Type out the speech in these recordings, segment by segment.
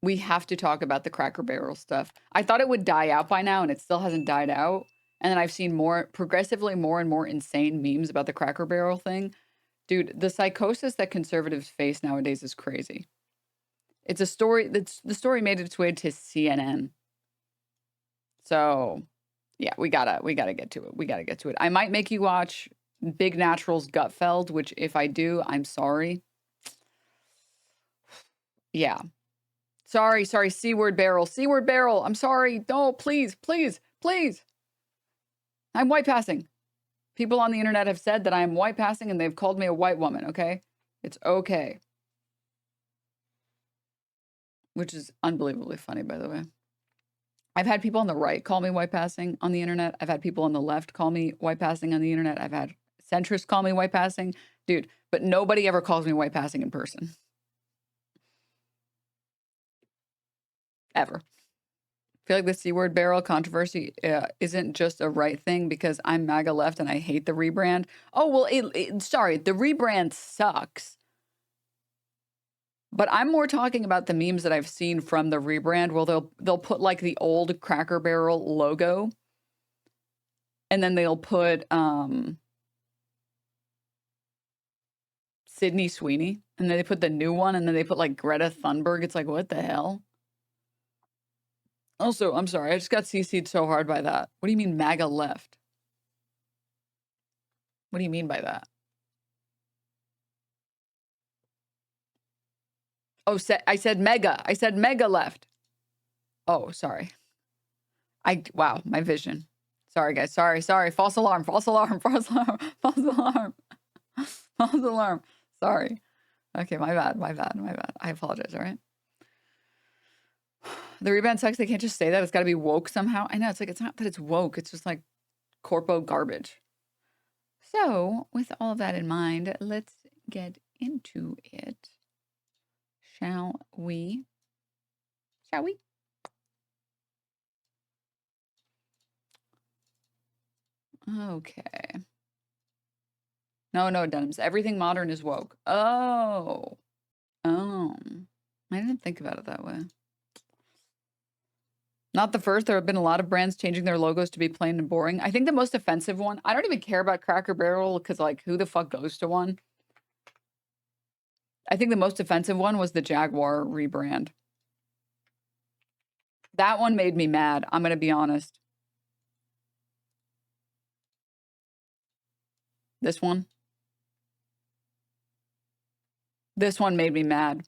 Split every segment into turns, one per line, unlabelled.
We have to talk about the Cracker Barrel stuff. I thought it would die out by now, and it still hasn't died out. And then I've seen progressively more and more insane memes about the Cracker Barrel thing. Dude, the psychosis that conservatives face nowadays is crazy. It's a story the story made its way to CNN. So, yeah, we gotta get to it. We gotta get to it. I might make you watch Big Natural's Gutfeld, which if I do, I'm sorry. Yeah. Sorry, C-word barrel. C-word barrel. I'm sorry. No, please, please, please. I'm white passing. People on the internet have said that I am white passing and they've called me a white woman, okay? It's okay. Which is unbelievably funny, by the way. I've had people on the right call me white passing on the internet. I've had people on the left call me white passing on the internet. I've had centrists call me white passing. Dude, but nobody ever calls me white passing in person. Ever. I feel like the C-word barrel controversy isn't just a right thing because I'm MAGA left and I hate the rebrand. Oh, well, sorry, the rebrand sucks. But I'm more talking about the memes that I've seen from the rebrand where they'll put like the old Cracker Barrel logo and then they'll put Sydney Sweeney and then they put the new one and then they put like Greta Thunberg. It's like, what the hell? Also, I'm sorry, I just got CC'd so hard by that. What do you mean MAGA left? What do you mean by that? Oh, I said mega. I said mega left. Oh, sorry. Wow, my vision. Sorry, guys. Sorry. False alarm. False alarm. False alarm. False alarm. False alarm. Sorry. Okay, my bad. I apologize, all right? The rebrand sucks. They can't just say that. It's got to be woke somehow. I know. It's like, it's not that it's woke. It's just like corpo garbage. So, with all of that in mind, let's get into it. Shall we? Shall we? Okay. No, Denims. Everything modern is woke. Oh. I didn't think about it that way. Not the first. There have been a lot of brands changing their logos to be plain and boring. I think the most offensive one, I don't even care about Cracker Barrel because, like, who the fuck goes to one? I think the most offensive one was the Jaguar rebrand. That one made me mad. I'm going to be honest. This one. This one made me mad.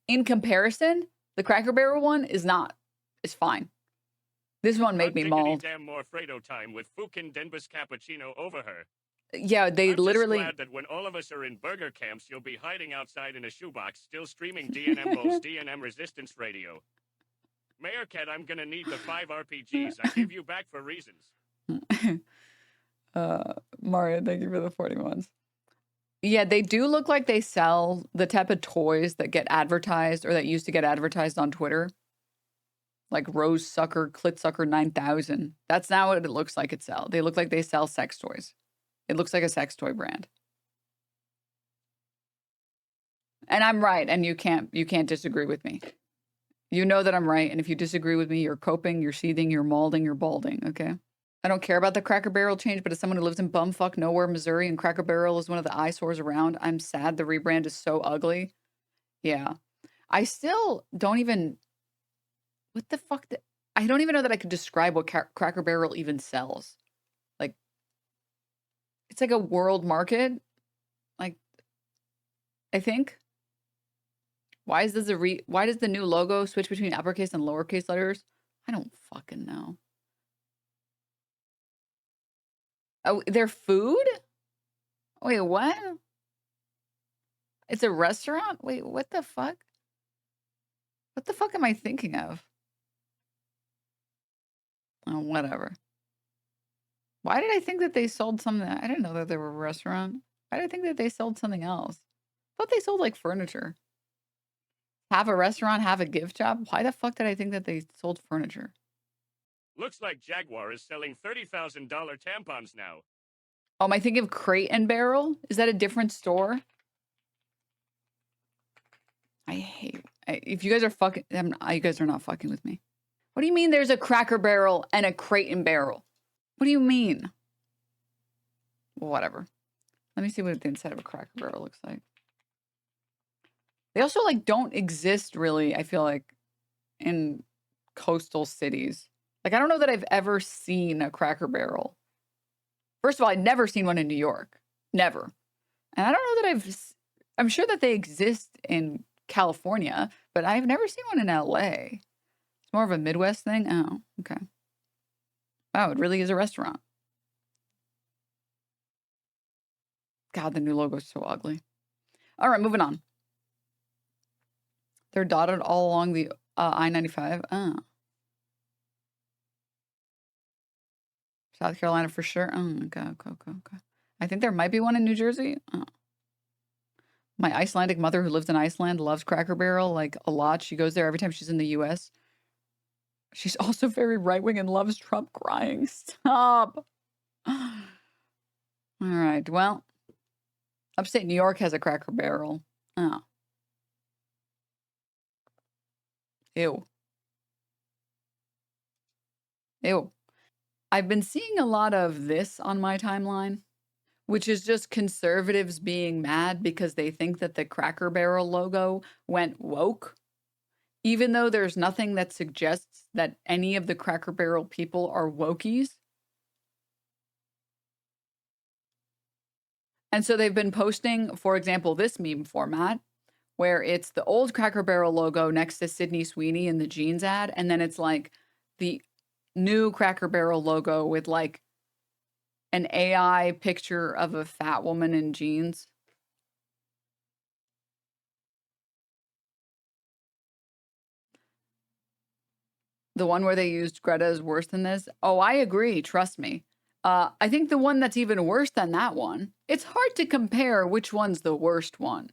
In comparison, the Cracker Barrel one is fine. This one made me mauled.
Damn more Fredo time with fucking Denbus cappuccino over her.
Yeah, they literally.
I'm just glad that when all of us are in burger camps, you'll be hiding outside in a shoebox, still streaming DNM Bull's DNM Resistance Radio. Mayor Cat, I'm gonna need the 5 RPGs. I give you back for reasons.
Mario, thank you for the 41s. Yeah, they do look like they sell the type of toys that get advertised or that used to get advertised on Twitter. Like Rose Sucker, Clit Sucker 9000. That's not what it looks like it sells. They look like they sell sex toys. It looks like a sex toy brand. And I'm right, and you can't disagree with me. You know that I'm right, and if you disagree with me, you're coping, you're seething, you're maulding, you're balding, okay? I don't care about the Cracker Barrel change, but as someone who lives in bumfuck nowhere, Missouri, and Cracker Barrel is one of the eyesores around, I'm sad the rebrand is so ugly. Yeah. I still don't even... What the fuck? I don't even know that I could describe what Cracker Barrel even sells. Like, it's like a world market. Like, I think. Why does the new logo switch between uppercase and lowercase letters? I don't fucking know. Oh, their food? Wait, what? It's a restaurant? Wait, what the fuck? What the fuck am I thinking of? Oh, whatever. Why did I think that they sold something? I didn't know that they were a restaurant. Why did I think that they sold something else? I thought they sold like furniture. Half a restaurant, half a gift shop? Why the fuck did I think that they sold furniture?
Looks like Jaguar is selling $30,000 tampons now.
Oh, am I thinking of Crate and Barrel? Is that a different store? I hate... if you guys are fucking... you guys are not fucking with me. What do you mean there's a Cracker Barrel and a Crate and Barrel? What do you mean? Whatever. Let me see what the inside of a Cracker Barrel looks like. They also, like, don't exist, really, I feel like, in coastal cities. Like, I don't know that I've ever seen a Cracker Barrel. First of all, I'd never seen one in New York. Never. And I don't know that I'm sure that they exist in California, but I've never seen one in LA. It's more of a Midwest thing? Oh, okay. Wow, it really is a restaurant. God, the new logo is so ugly. All right, moving on. They're dotted all along the I-95. Oh. South Carolina for sure. Oh, okay. I think there might be one in New Jersey. Oh. My Icelandic mother who lives in Iceland loves Cracker Barrel, like, a lot. She goes there every time she's in the U.S. She's also very right-wing and loves Trump crying. Stop. All right, well, upstate New York has a Cracker Barrel. Oh. Ew. Ew. I've been seeing a lot of this on my timeline, which is just conservatives being mad because they think that the Cracker Barrel logo went woke, even though there's nothing that suggests that any of the Cracker Barrel people are wokies. And so they've been posting, for example, this meme format, where it's the old Cracker Barrel logo next to Sydney Sweeney in the jeans ad, and then it's like the new Cracker Barrel logo with like an AI picture of a fat woman in jeans. The one where they used Greta is worse than this. Oh, I agree. Trust me. I think the one that's even worse than that one, it's hard to compare which one's the worst one.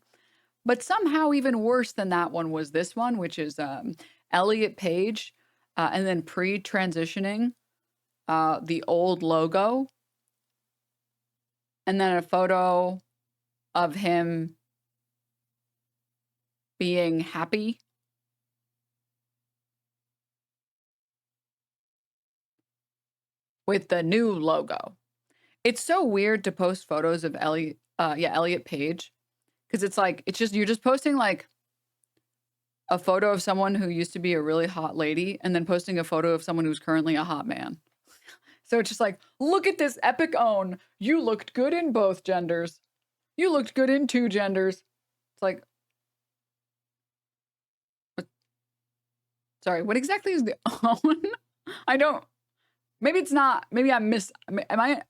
But somehow even worse than that one was this one, which is Elliot Page, and then pre-transitioning the old logo. And then a photo of him being happy. With the new logo. It's so weird to post photos of Elliot Page. Because it's like, you're just posting like a photo of someone who used to be a really hot lady and then posting a photo of someone who's currently a hot man. So it's just like, look at this epic own. You looked good in both genders. You looked good in two genders. It's like, sorry, what exactly is the own? I don't, maybe it's not, maybe I missed, it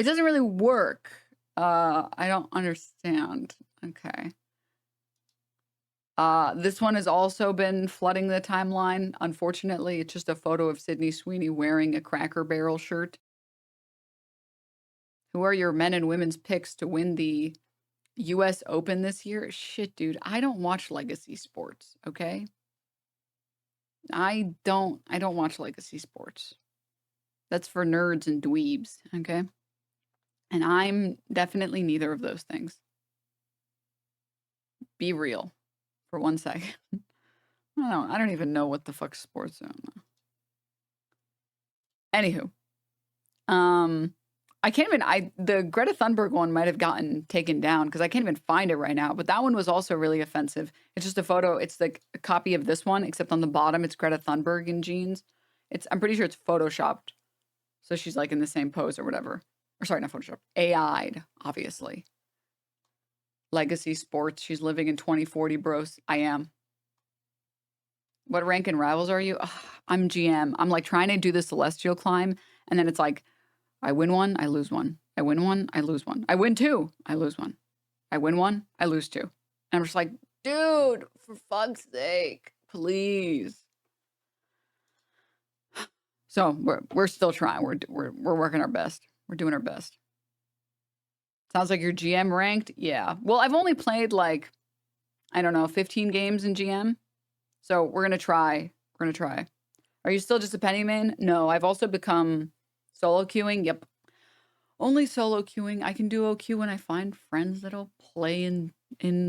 doesn't really work. I don't understand. Okay. This one has also been flooding the timeline. Unfortunately, it's just a photo of Sydney Sweeney wearing a Cracker Barrel shirt. Who are your men and women's picks to win the US Open this year? Shit, dude. I don't watch legacy sports, okay? I don't watch legacy sports. That's for nerds and dweebs, okay? And I'm definitely neither of those things. Be real for 1 second. I don't even know what the fuck sports are. Anywho. I can't even, the Greta Thunberg one might have gotten taken down because I can't even find it right now. But that one was also really offensive. It's just a photo. It's like a copy of this one, except on the bottom, it's Greta Thunberg in jeans. I'm pretty sure it's photoshopped. So she's like in the same pose or whatever. Or sorry, not photoshopped. AI'd, obviously. Legacy sports. She's living in 2040, bros. I am. What rank in Rivals are you? Ugh, I'm GM. I'm like trying to do the celestial climb. And then it's like, I win one, I lose one. I win one, I lose one. I win two, I lose one. I win one, I lose two. And I'm just like, dude, for fuck's sake, please. So we're still trying. We're working our best. We're doing our best. Sounds like you're GM ranked. Yeah. Well, I've only played like, I don't know, 15 games in GM. So we're gonna try. We're gonna try. Are you still just a penny main? No, I've also become solo queuing. Yep. Only solo queuing. I can do OQ when I find friends that'll play in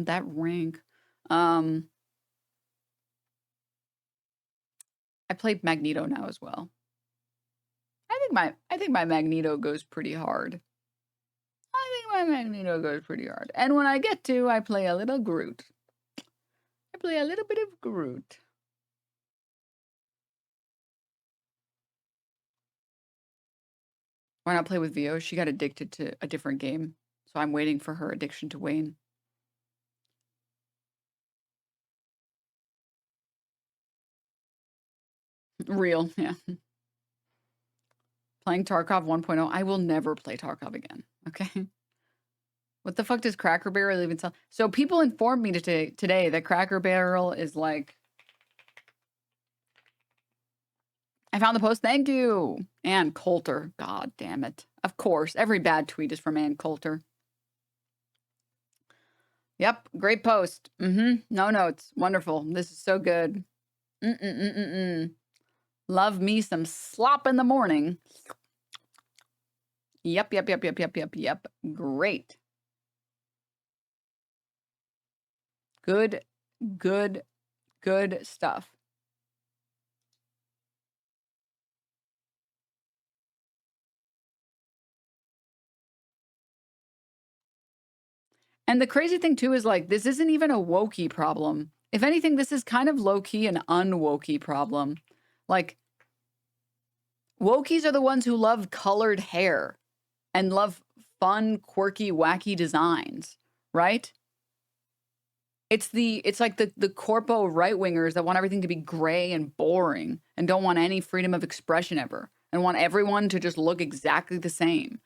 that rank. I play Magneto now as well. I think my Magneto goes pretty hard. And when I get to, I play a little Groot. I play a little bit of Groot. Why not play with Vio? She got addicted to a different game, so I'm waiting for her addiction to wane. Real, yeah. Playing Tarkov 1.0. I will never play Tarkov again, okay? What the fuck does Cracker Barrel even sell? So people informed me today that Cracker Barrel is like... I found the post. Thank you. Ann Coulter. God damn it. Of course. Every bad tweet is from Ann Coulter. Yep. Great post. No notes. Wonderful. This is so good. Love me some slop in the morning. Yep. Great. Good stuff. And the crazy thing too is like, this isn't even a wokey problem. If anything, this is kind of low-key an unwokey problem. Like, wokies are the ones who love colored hair and love fun, quirky, wacky designs, right? It's like the corpo right-wingers that want everything to be gray and boring and don't want any freedom of expression ever and want everyone to just look exactly the same.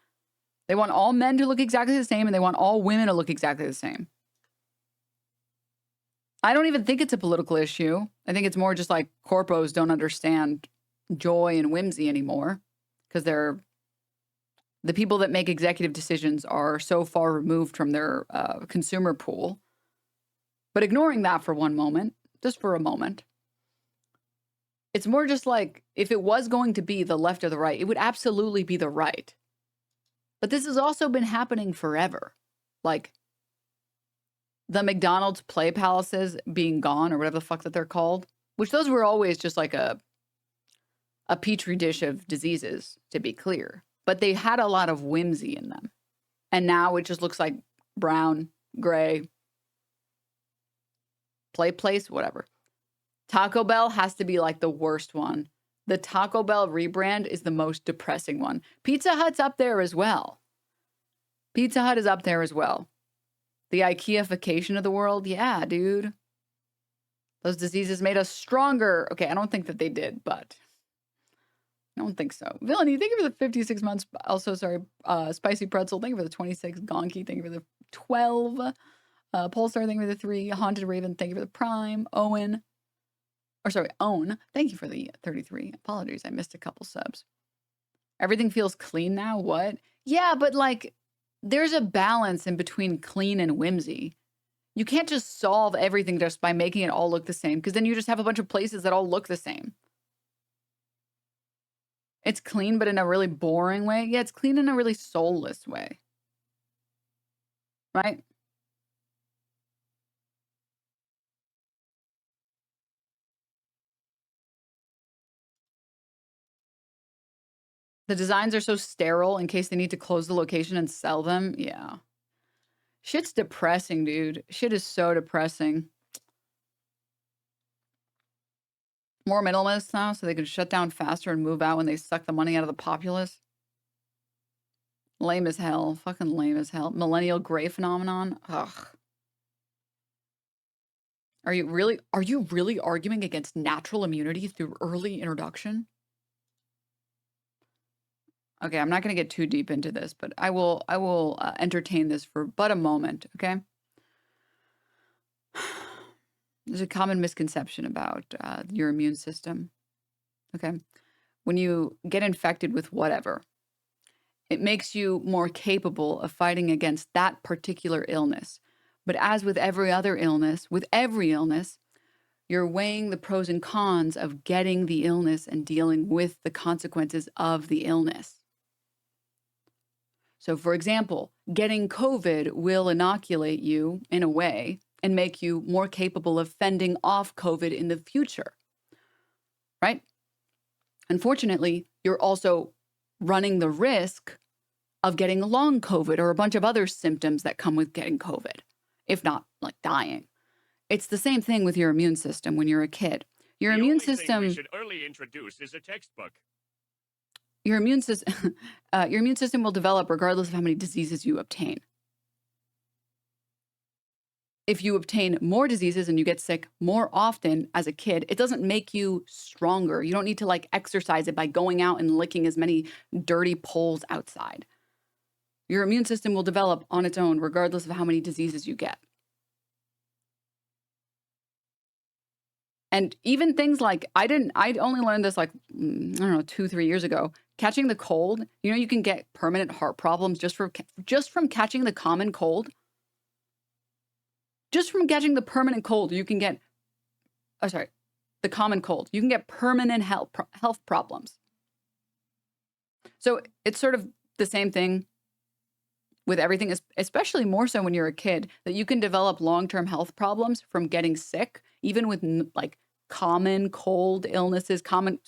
They want all men to look exactly the same and they want all women to look exactly the same. I don't even think it's a political issue. I think it's more just like corpos don't understand joy and whimsy anymore because the people that make executive decisions are so far removed from their consumer pool. But ignoring that for one moment, just for a moment, it's more just like if it was going to be the left or the right, it would absolutely be the right. But this has also been happening forever. Like the McDonald's play palaces being gone or whatever the fuck that they're called, which those were always just like a petri dish of diseases, to be clear. But they had a lot of whimsy in them. And now it just looks like brown, gray, play place, whatever. Taco Bell has to be like the worst one. The Taco Bell rebrand is the most depressing one. Pizza Hut's up there as well. Pizza Hut is up there as well. The IKEA-fication of the world, yeah, dude. Those diseases made us stronger. Okay, I don't think that they did, but I don't think so. Villainy, thank you for the 56 months. Also, sorry, Spicy Pretzel, thank you for the 26. Gonky, thank you for the 12. Polestar, thank you for the 3. Haunted Raven, thank you for the Prime. Owen, thank you for the 33. Apologies, I missed a couple subs. Everything feels clean now? What? Yeah, but like, there's a balance in between clean and whimsy. You can't just solve everything just by making it all look the same, because then you just have a bunch of places that all look the same. It's clean, but in a really boring way. Yeah, it's clean in a really soulless way. Right? The designs are so sterile in case they need to close the location and sell them. Yeah. Shit's depressing, dude. Shit is so depressing. More minimalists now so they can shut down faster and move out when they suck the money out of the populace. Lame as hell. Fucking lame as hell. Millennial gray phenomenon. Ugh. Are you really arguing against natural immunity through early introduction? Okay, I'm not going to get too deep into this, but I will entertain this for but a moment, okay? There's a common misconception about your immune system, okay? When you get infected with whatever, it makes you more capable of fighting against that particular illness. But as with every other illness, you're weighing the pros and cons of getting the illness and dealing with the consequences of the illness. So, for example, getting COVID will inoculate you in a way and make you more capable of fending off COVID in the future, right? Unfortunately, you're also running the risk of getting long COVID or a bunch of other symptoms that come with getting COVID, if not like dying. It's the same thing with your immune system when you're a kid. Your
The
immune
only thing
system,
we should early introduce is a textbook.
your immune system, your immune system will develop regardless of how many diseases you obtain. If you obtain more diseases and you get sick more often as a kid, it doesn't make you stronger. You don't need to like exercise it by going out and licking as many dirty poles outside. Your immune system will develop on its own regardless of how many diseases you get. And even things like, I only learned this like, I don't know, 2-3 years ago. Catching the cold, you know, you can get permanent heart problems just from catching the common cold. Just from catching the permanent cold, you can get, the common cold. You can get permanent health problems. So it's sort of the same thing with everything, especially more so when you're a kid, that you can develop long-term health problems from getting sick, even with like common cold illnesses, common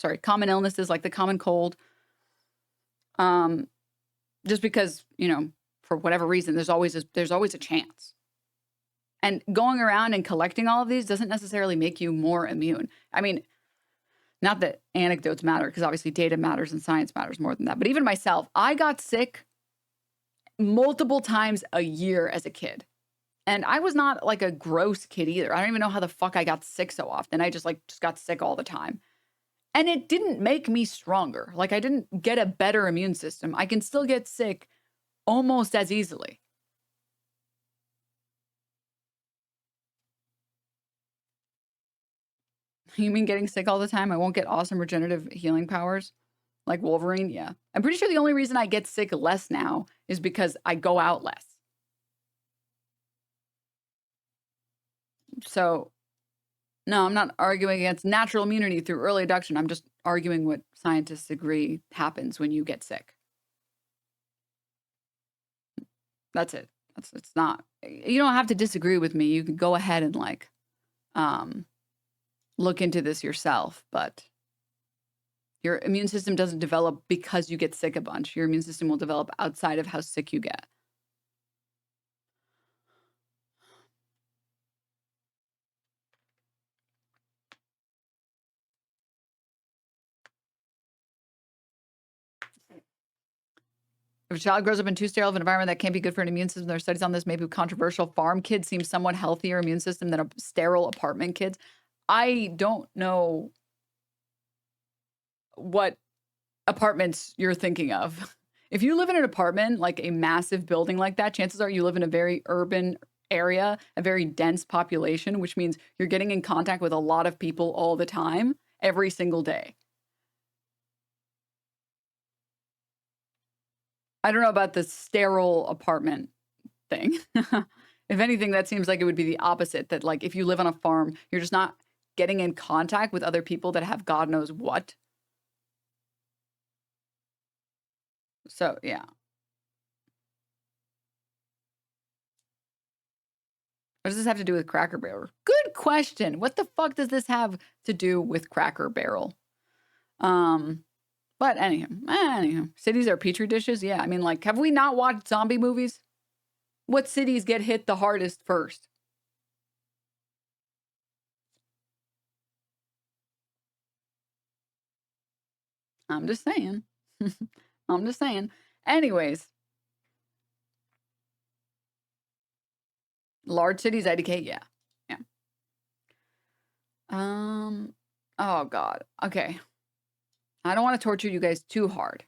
illnesses like the common cold. Just because, you know, for whatever reason, there's always a chance. And going around and collecting all of these doesn't necessarily make you more immune. I mean, not that anecdotes matter, because obviously data matters and science matters more than that. But even myself, I got sick multiple times a year as a kid. And I was not like a gross kid either. I don't even know how the fuck I got sick so often. I just got sick all the time. And it didn't make me stronger. Like I didn't get a better immune system. I can still get sick almost as easily. You mean getting sick all the time? I won't get awesome regenerative healing powers like Wolverine? Yeah. I'm pretty sure the only reason I get sick less now is because I go out less. So, no, I'm not arguing against natural immunity through early induction. I'm just arguing what scientists agree happens when you get sick. That's it. It's not, you don't have to disagree with me. You can go ahead and like, look into this yourself, but your immune system doesn't develop because you get sick a bunch. Your immune system will develop outside of how sick you get. If a child grows up in too sterile of an environment, that can't be good for an immune system. There are studies on this, maybe controversial. Farm kids seem somewhat healthier immune system than a sterile apartment kids. I don't know what apartments you're thinking of. If you live in an apartment, like a massive building like that, chances are you live in a very urban area, a very dense population, which means you're getting in contact with a lot of people all the time, every single day. I don't know about the sterile apartment thing. If anything, that seems like it would be the opposite, that like if you live on a farm, you're just not getting in contact with other people that have God knows what. So, yeah. What does this have to do with Cracker Barrel? Good question. What the fuck does this have to do with Cracker Barrel? But anyhow, cities are petri dishes. Yeah, I mean, like, have we not watched zombie movies? What cities get hit the hardest first? I'm just saying. I'm just saying. Anyways. Large cities, IDK, yeah. Yeah. Oh God. Okay. I don't want to torture you guys too hard.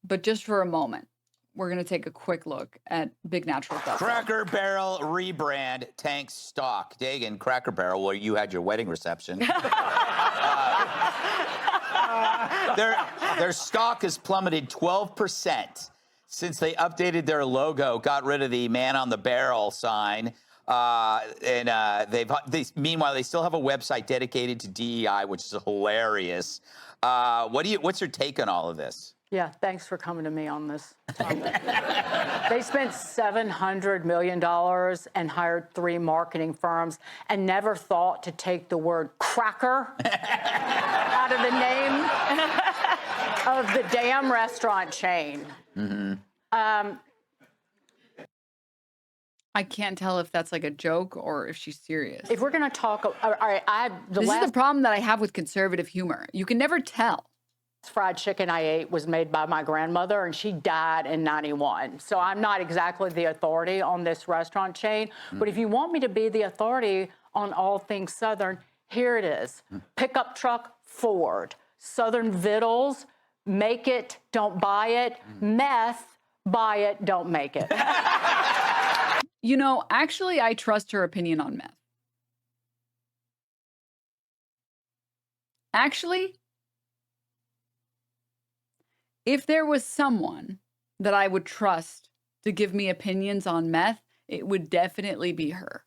But just for a moment, we're going to take a quick look at Big Natural Gutfeld.
Cracker Barrel rebrand tanks stock. Dagan, Cracker Barrel, where you had your wedding reception. Their stock has plummeted 12% since they updated their logo, got rid of the man on the barrel sign. Meanwhile, they still have a website dedicated to DEI, which is hilarious. What's your take on all of this?
Yeah, thanks for coming to me on this topic. They spent $700 million and hired 3 marketing firms and never thought to take the word cracker out of the name of the damn restaurant chain.
I can't tell if that's like a joke or if she's serious.
If we're going to talk, all right,
This is the problem that I have with conservative humor. You can never tell.
fried chicken I ate was made by my grandmother, and she died in '91. So I'm not exactly the authority on this restaurant chain. But if you want me to be the authority on all things Southern, here it is. Pickup truck, Ford. Southern Vittles, make it, don't buy it. Meth, buy it, don't make it.
You know, actually, I trust her opinion on meth. Actually, if there was someone that I would trust to give me opinions on meth, it would definitely be her.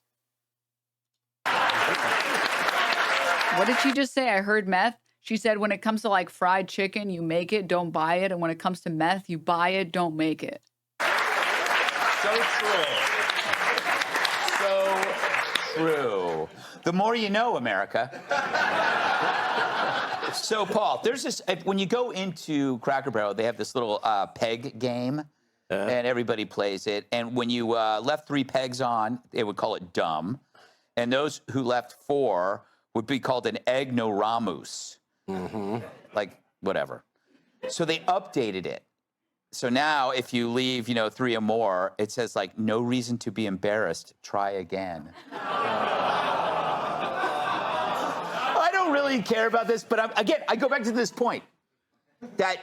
What did she just say? I heard meth. She said when it comes to like fried chicken, you make it, don't buy it. And when it comes to meth, you buy it, don't make it.
So true. So true. The more you know, America. So, Paul, there's this, when you go into Cracker Barrel, they have this little peg game, and everybody plays it. And when you left 3 pegs on, they would call it dumb. And those who left 4 would be called an ignoramus. Like, whatever. So they updated it. So now if you leave, 3 or more, it says, like, no reason to be embarrassed. Try again. I don't really care about this, but I go back to this point that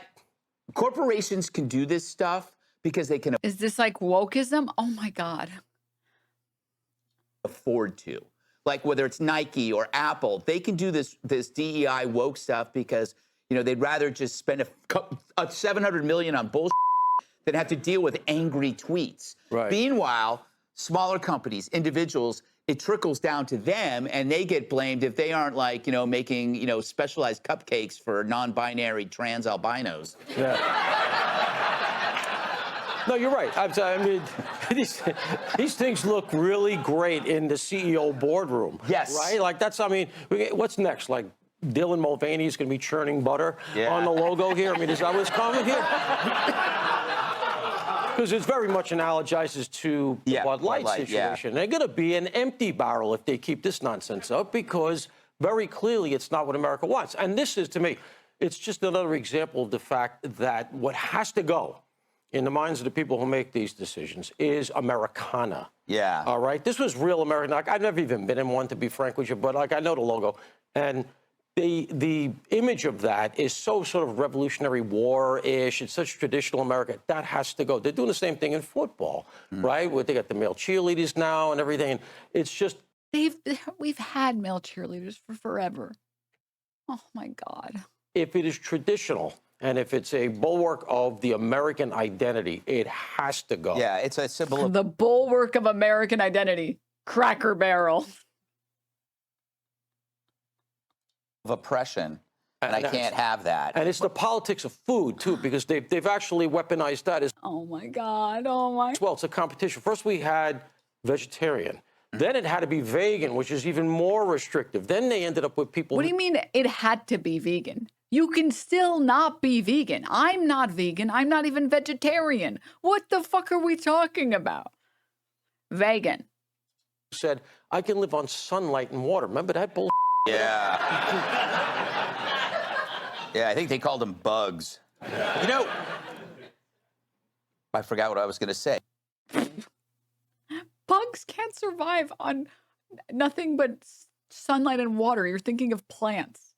corporations can do this stuff because they can
Is this like wokeism? Oh my God.
afford to. Like whether it's Nike or Apple, they can do this DEI woke stuff because, they'd rather just spend a $700 million on bullshit than have to deal with angry tweets.
Right.
Meanwhile, smaller companies, individuals, it trickles down to them and they get blamed if they aren't like, making, specialized cupcakes for non-binary trans albinos.
Yeah. No, you're right. I mean, these things look really great in the CEO boardroom.
Yes.
Right? Like what's next? Like Dylan Mulvaney's going to be churning butter on the logo here? I mean, is that what's coming here? Because it very much analogizes to the Bud Light situation. They're going to be an empty barrel if they keep this nonsense up because very clearly it's not what America wants. And this is, to me, it's just another example of the fact that what has to go in the minds of the people who make these decisions is Americana.
Yeah.
All right? This was real American. Like, I've never even been in one, to be frank with you, but like I know the logo. And the image of that is so sort of Revolutionary War-ish. It's such traditional America. That has to go. They're doing the same thing in football, right? Where they got the male cheerleaders now and everything. And it's just...
We've had male cheerleaders for forever. Oh, my God.
If it is traditional and if it's a bulwark of the American identity, it has to go.
Yeah, it's a symbol of...
The bulwark of American identity. Cracker Barrel.
of oppression, and I can't have that.
And it's the politics of food, too, because they've actually weaponized that as...
Oh, my God. Oh, my...
Well, it's a competition. First, we had vegetarian. Then it had to be vegan, which is even more restrictive. Then they ended up with people...
What do you mean it had to be vegan? You can still not be vegan. I'm not vegan. I'm not even vegetarian. What the fuck are we talking about? Vegan.
Said, I can live on sunlight and water. Remember that bull?
Yeah. Yeah, I think they called them bugs. I forgot what I was going to say.
Bugs can't survive on nothing but sunlight and water. You're thinking of plants.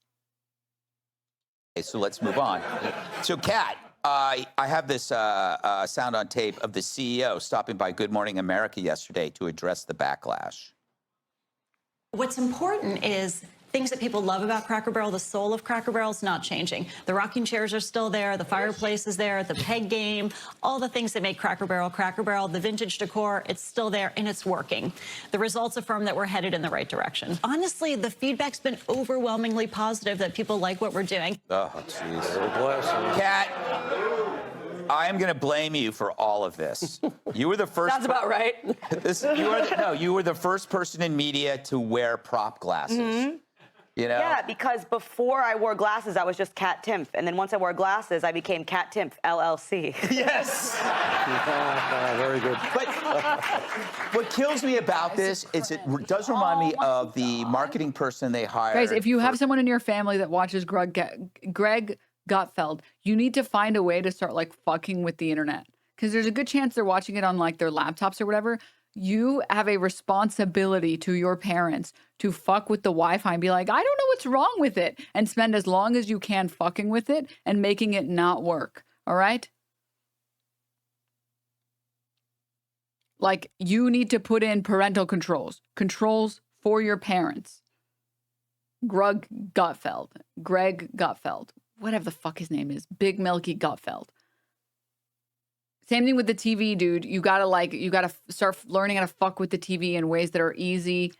Okay, so let's move on. So, Kat, I have this sound on tape of the CEO stopping by Good Morning America yesterday to address the backlash.
What's important is things that people love about Cracker Barrel, the soul of Cracker Barrel is not changing. The rocking chairs are still there, the fireplace is there, the peg game, all the things that make Cracker Barrel, the vintage decor, it's still there and it's working. The results affirm that we're headed in the right direction. Honestly, the feedback's been overwhelmingly positive that people like what we're doing.
Oh, jeez. Kat, I am going to blame you for all of this. You were the first.
Sounds about right.
You were the first person in media to wear prop glasses.
Mm-hmm.
You know?
Yeah, because before I wore glasses, I was just Kat Timpf. And then once I wore glasses, I became Kat Timpf, LLC.
Yes.
Very good.
But what kills me about this is it does remind me of the marketing person they hired.
Guys, if you have someone in your family that watches Greg Gutfeld, you need to find a way to start like fucking with the internet. Because there's a good chance they're watching it on like their laptops or whatever. You have a responsibility to your parents to fuck with the Wi-Fi and be like, I don't know what's wrong with it. And spend as long as you can fucking with it and making it not work. All right? Like, you need to put in parental controls. Controls for your parents. Greg Gutfeld. Whatever the fuck his name is. Big Milky Gutfeld. Same thing with the TV, dude. You gotta start learning how to fuck with the TV in ways that are easy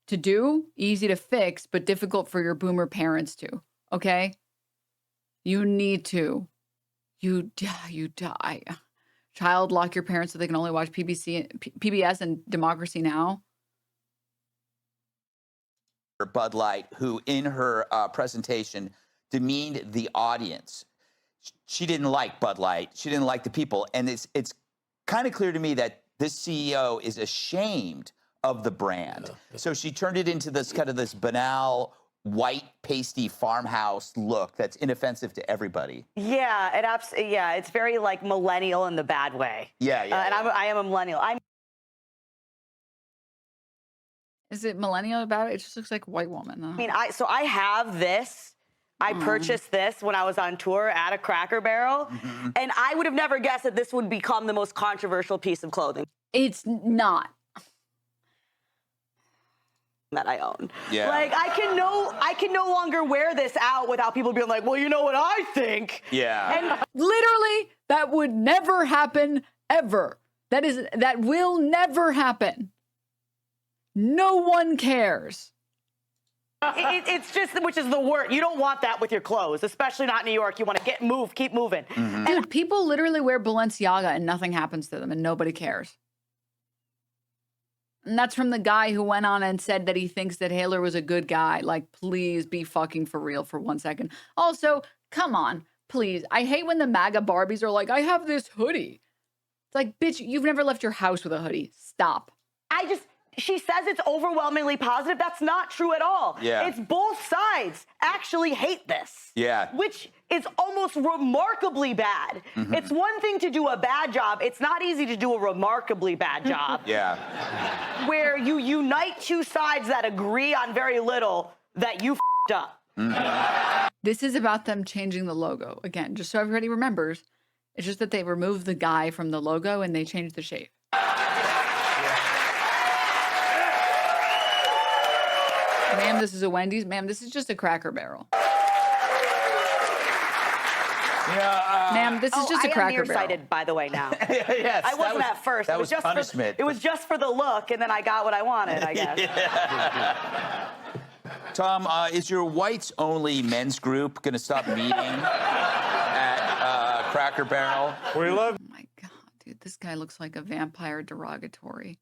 to do, easy to fix, but difficult for your boomer parents to. Okay? You need to. You die. Child lock your parents so they can only watch PBS and Democracy Now.
Bud Light, who in her presentation demeaned the audience. She didn't like Bud Light. She didn't like the people. And it's kind of clear to me that this CEO is ashamed of the brand. So she turned it into this kind of this banal, white, pasty farmhouse look that's inoffensive to everybody.
Yeah, it's very like millennial in the bad way.
Yeah.
And I am a millennial.
Is it millennial about it? It just looks like a white woman.
I mean, I have this. I purchased this when I was on tour at a Cracker Barrel, and I would have never guessed that this would become the most controversial piece of clothing.
It's not.
That I own.
Yeah.
Like, I can no longer wear this out without people being like, well, you know what I think.
Yeah.
And
Literally, that would never happen, ever. That will never happen. No one cares.
It's just, which is the word. You don't want that with your clothes, especially not in New York. You want to keep moving.
Dude, people literally wear Balenciaga and nothing happens to them and nobody cares. And that's from the guy who went on and said that he thinks that Hitler was a good guy. Like, please be fucking for real for 1 second. Also, come on, please. I hate when the MAGA Barbies are like, I have this hoodie. It's like, bitch, you've never left your house with a hoodie. Stop.
She says it's overwhelmingly positive. That's not true at all.
Yeah.
It's both sides actually hate this.
Yeah.
Which is almost remarkably bad. It's one thing to do a bad job. It's not easy to do a remarkably bad job.
Yeah.
Where you unite two sides that agree on very little that you f***ed up.
This is about them changing the logo. Again, just so everybody remembers, it's just that they removed the guy from the logo and they changed the shape. Ma'am, this is a Wendy's. Ma'am, this is just a Cracker Barrel. Ma'am, this is just a Cracker Barrel.
I'm nearsighted, by the way, now.
Yes,
I wasn't at first.
That was just punishment.
It was just for the look, and then I got what I wanted, I guess.
Tom, is your whites-only men's group going to stop meeting at Cracker Barrel?
We love.
Oh my God, dude, this guy looks like a vampire derogatory.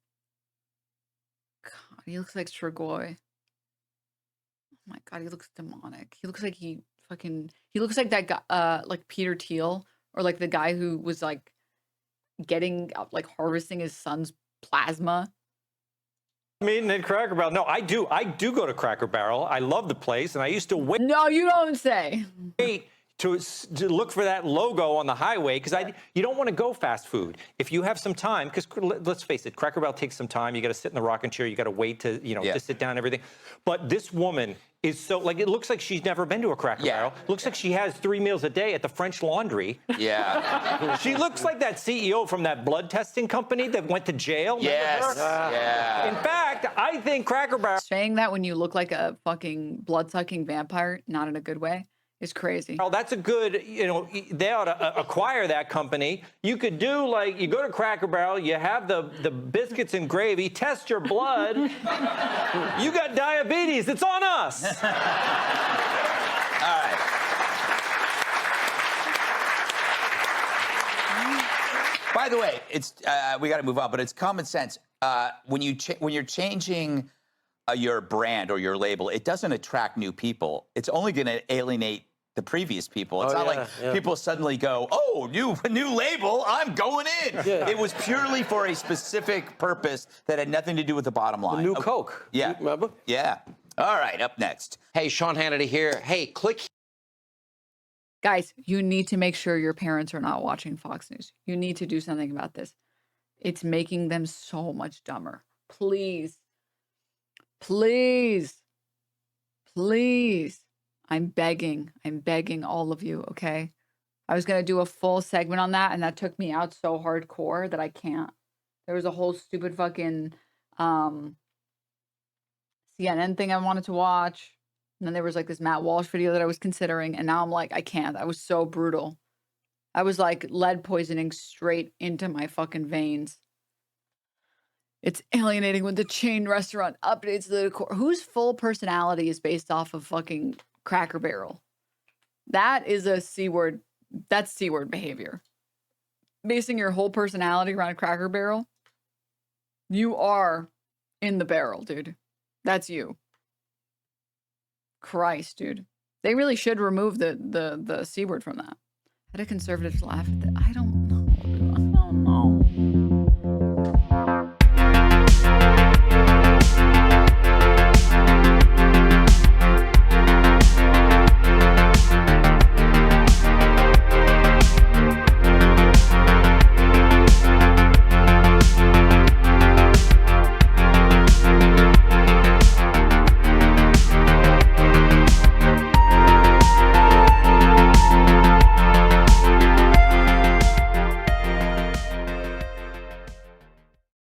God, he looks like Strigoi. Oh my God, he looks demonic. He looks like he looks like that guy, like Peter Thiel, or like the guy who was like harvesting his son's plasma.
Meeting at Cracker Barrel. No, I do go to Cracker Barrel. I love the place, and I used to wait.
No, you don't say.
To look for that logo on the highway, because you don't want to go fast food. If you have some time, because let's face it, Cracker Barrel takes some time. You got to sit in the rocking chair. You got to wait to to sit down and everything. But this woman
is so, like, it looks like she's never been to a Cracker Barrel. Looks like she has 3 meals a day at the French Laundry.
Yeah.
She looks like that CEO from that blood testing company that went to jail.
Yes. Yeah.
In fact, I think Cracker Barrel.
Saying that when you look like a fucking blood-sucking vampire, not in a good way, is crazy.
That's a good, you know, they ought to acquire that company. You could do, like, you go to Cracker Barrel, you have the biscuits and gravy, test your blood. You got diabetes, it's on us.
All right. By the way, it's we got to move on, but it's common sense. When you're changing your brand or your label, it doesn't attract new people. It's only going to alienate the previous people. It's not like people suddenly go, "Oh, new label, I'm going in."
Yeah.
It was purely for a specific purpose that had nothing to do with the bottom line.
The new Coke.
Yeah.
You remember?
Yeah. All right, up next.
Hey, Sean Hannity here. Hey, click.
Guys, you need to make sure your parents are not watching Fox News. You need to do something about this. It's making them so much dumber. Please. Please. Please. I'm begging all of you, okay? I was going to do a full segment on that, and that took me out so hardcore that I can't. There was a whole stupid fucking CNN thing I wanted to watch. And then there was like this Matt Walsh video that I was considering, and now I'm like, I can't. That was so brutal. I was like lead poisoning straight into my fucking veins. It's alienating when the chain restaurant updates the decor. Whose full personality is based off of fucking Cracker Barrel? That is a C word. That's C word behavior. Basing your whole personality around a Cracker Barrel. You are in the barrel, dude. That's you. Christ, dude. They really should remove the C word from that. How do conservatives laugh at that? I don't